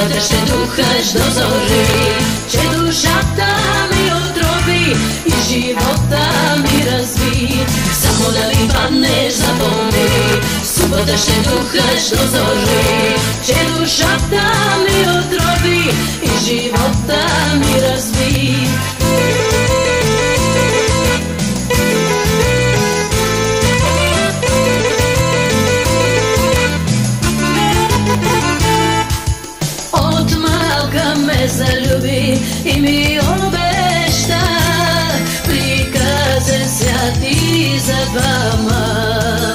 suboта ще духаш до зори, че душата ми отроби и живота ми разви. Само да ми паднеш, запомни, субота ще духаш до зори, че душата ми отроби и живота ми разви. От малка ме залюби и ми обеща приказен свят и за двама.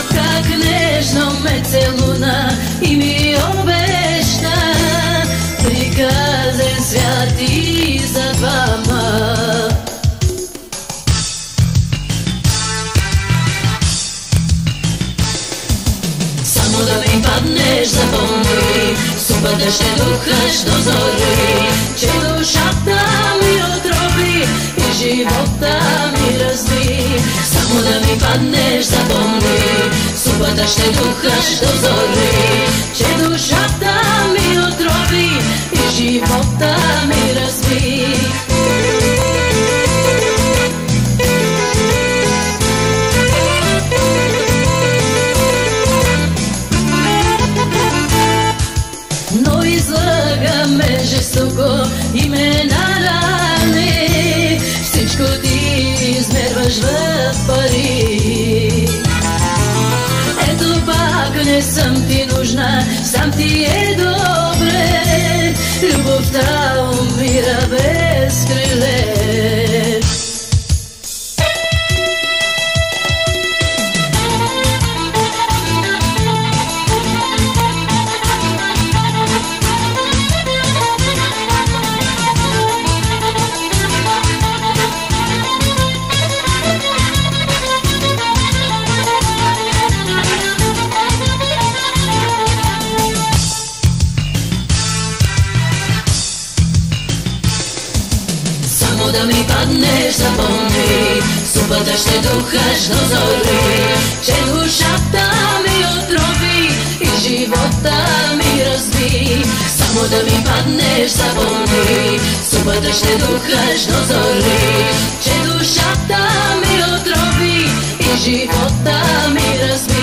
Как нежно ме целуна и ми обеща приказен свят и за двама. Само да ми паднеш, запомни, субота ще духаш до зори, че душата ми отроби и живота ми разви. Само да ми паднеш, запомни, субота ще духаш до зори, че душата ми отроби и живота ми разви. Но излага ме жестоко и ме нарани, всичко ти измерваш в пари. Ето пак не съм ти нужна, сам ти е добре, любовта умира без криле. Само да ми паднеш, запомни, субота ще духаш до зори, че душата ми отроби и живота ми разви. Само да ми паднеш, запомни, субота ще духаш до зори, че душата ми отроби и живота ми разви.